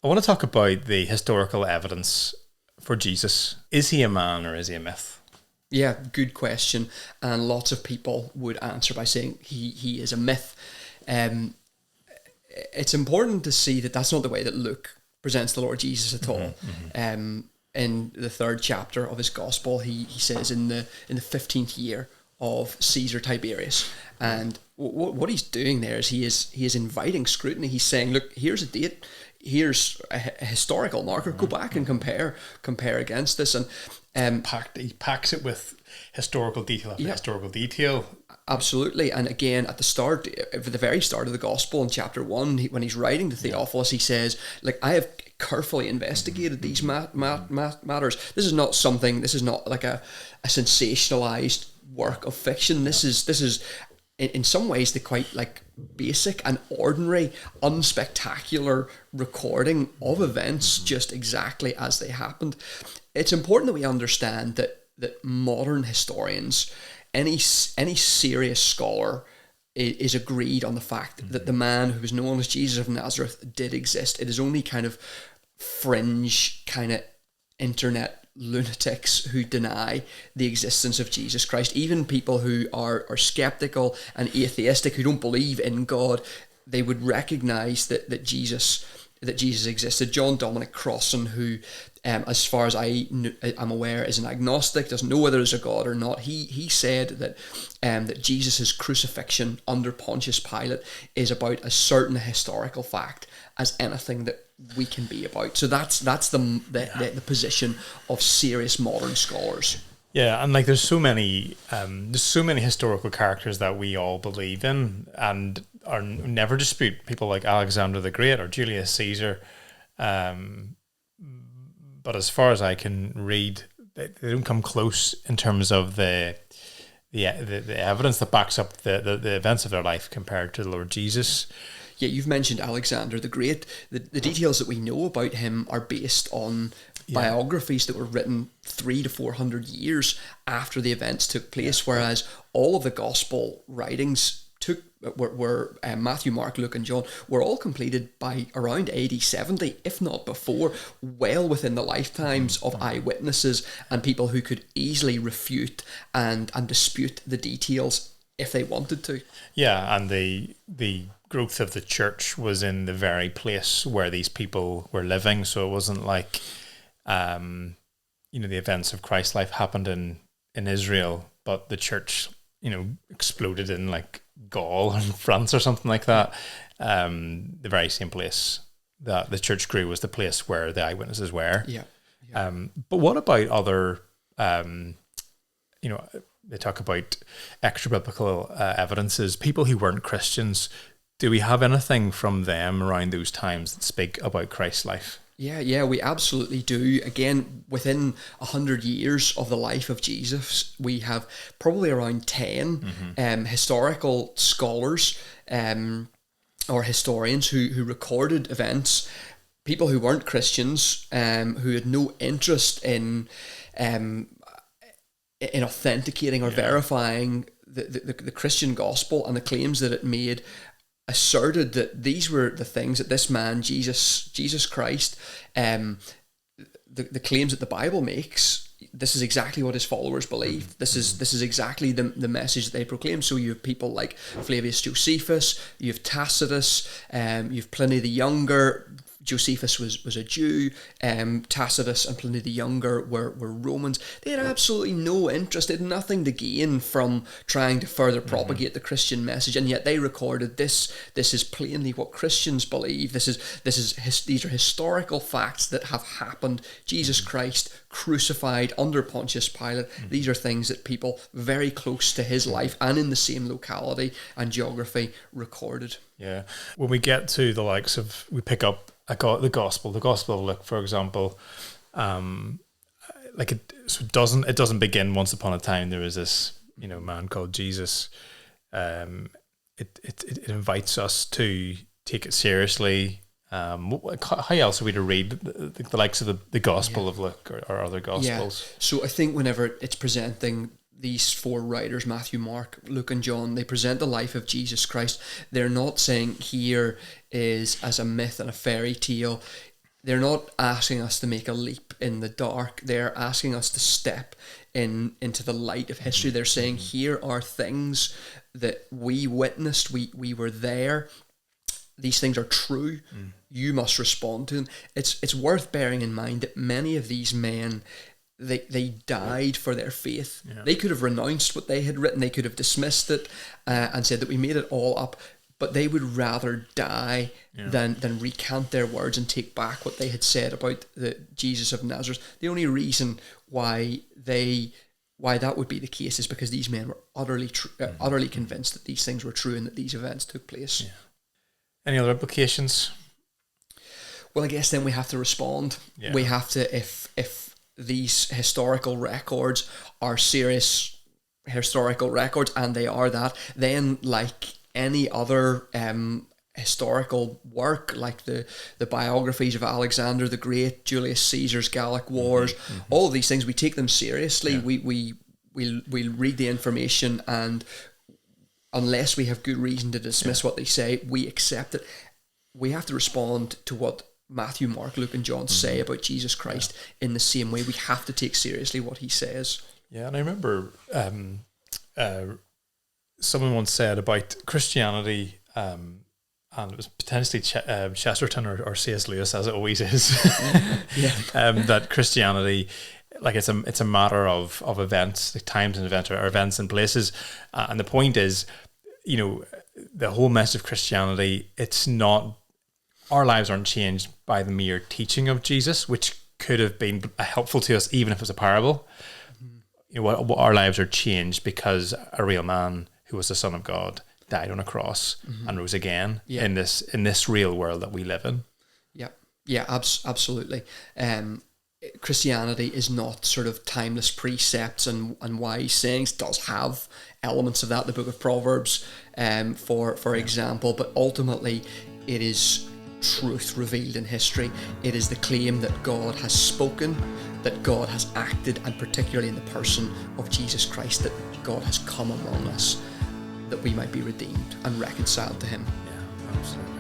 I want to talk about the historical evidence for Jesus. Is he a man or is he a myth? Yeah, good question. And lots of people would answer by saying he is a myth. It's important to see that that's not the way that Luke presents the Lord Jesus at all. In the 3rd chapter of his gospel, he says in the 15th year of Caesar Tiberius, and what he's doing there is he is inviting scrutiny. He's saying, look, here's a date, here's a historical marker. Go back and compare against this, and He packs it with historical detail after historical detail. Absolutely. And again, at the very start of the gospel in chapter 1, when he's writing to Theophilus, he says, like, I have carefully investigated these matters. This is not like a sensationalized work of fiction. This is in some ways the quite like basic and ordinary, unspectacular recording of events just exactly as they happened. It's important that we understand that modern historians, any serious scholar, is agreed on the fact that the man who was known as Jesus of Nazareth did exist. It is only kind of fringe, kind of internet lunatics who deny the existence of Jesus Christ. Even people who are skeptical and atheistic, who don't believe in God, they would recognize that Jesus existed. John Dominic Crossan, who as far as I'm aware, is an agnostic, doesn't know whether there's a God or not. He said that Jesus' crucifixion under Pontius Pilate is about as certain a historical fact as anything that we can be about. So that's the position of serious modern scholars. Yeah, and like there's so many historical characters that we all believe in and are never dispute. People like Alexander the Great or Julius Caesar. But as far as I can read, they don't come close in terms of the evidence that backs up the events of their life compared to the Lord Jesus. Yeah, you've mentioned Alexander the Great. The details that we know about him are based on biographies that were written 300 to 400 years after the events took place, whereas all of the gospel writings were Matthew, Mark, Luke and John were all completed by around AD 70, if not before, well within the lifetimes of eyewitnesses and people who could easily refute and dispute the details if they wanted to. Yeah, and the growth of the church was in the very place where these people were living, so it wasn't like the events of Christ's life happened in Israel, but the church exploded in like Gaul and France or something like that. The very same place that the church grew was the place where the eyewitnesses were. Yeah. But what about other, they talk about extra biblical evidences, people who weren't Christians. Do we have anything from them around those times that speak about Christ's life? Yeah, we absolutely do. Again, within 100 years of the life of Jesus, we have probably around 10 historical scholars or historians who recorded events, people who weren't Christians, who had no interest in authenticating or verifying the Christian gospel and the claims that it made, asserted that these were the things that this man, Jesus Christ, the claims that the Bible makes, this is exactly what his followers believed. This is exactly the message that they proclaim. So you have people like Flavius Josephus, you have Tacitus, you have Pliny the Younger. Josephus was a Jew, Tacitus and Pliny the Younger were Romans. They had absolutely no interest, they had nothing to gain from trying to further propagate the Christian message, and yet they recorded this is plainly what Christians believe. These are historical facts that have happened. Jesus Christ crucified under Pontius Pilate. These are things that people very close to his life and in the same locality and geography recorded. Yeah. When we get to the likes of, we pick up the Gospel of Luke, for example, it doesn't begin once upon a time there was this man called Jesus. It invites us to take it seriously. How else are we to read the likes of the Gospel of Luke or other Gospels? Yeah. So I think whenever it's presenting these four writers, Matthew, Mark, Luke and John, they present the life of Jesus Christ. They're not saying here is as a myth and a fairy tale. they're not asking us to make a leap in the dark. They're asking us to step into the light of history. They're saying, here are things that we witnessed. We were there. These things are true. You must respond to them. It's worth bearing in mind that many of these men, they died for their faith. Yeah. They could have renounced what they had written. They could have dismissed it and said that we made it all up. But they would rather die than recant their words and take back what they had said about the Jesus of Nazareth. The only reason why that would be the case is because these men were utterly convinced that these things were true and that these events took place. Yeah. Any other implications? Well, I guess then we have to respond. Yeah. We have to, if these historical records are serious historical records, and they are that, then like any other historical work, like the biographies of Alexander the Great, Julius Caesar's Gallic Wars, all of these things, we take them seriously. Yeah. We'll read the information, and unless we have good reason to dismiss what they say, we accept it. We have to respond to what Matthew, Mark, Luke and John say about Jesus Christ in the same way. We have to take seriously what he says. Yeah, and I remember someone once said about Christianity, and it was potentially Chesterton or C.S. Lewis, as it always is, that Christianity, like it's a matter of events, like times and events, or events and places, and the point is, the whole message of Christianity, it's not, our lives aren't changed by the mere teaching of Jesus, which could have been helpful to us even if it was a parable. What our lives are changed because a real man who was the Son of God died on a cross and rose again in this real world that we live in. Yeah, absolutely. Christianity is not sort of timeless precepts and wise sayings. It does have elements of that, the book of Proverbs, for example, but ultimately it is truth revealed in history. It is the claim that God has spoken, that God has acted, and particularly in the person of Jesus Christ, that God has come among us, that we might be redeemed and reconciled to him. Yeah, absolutely.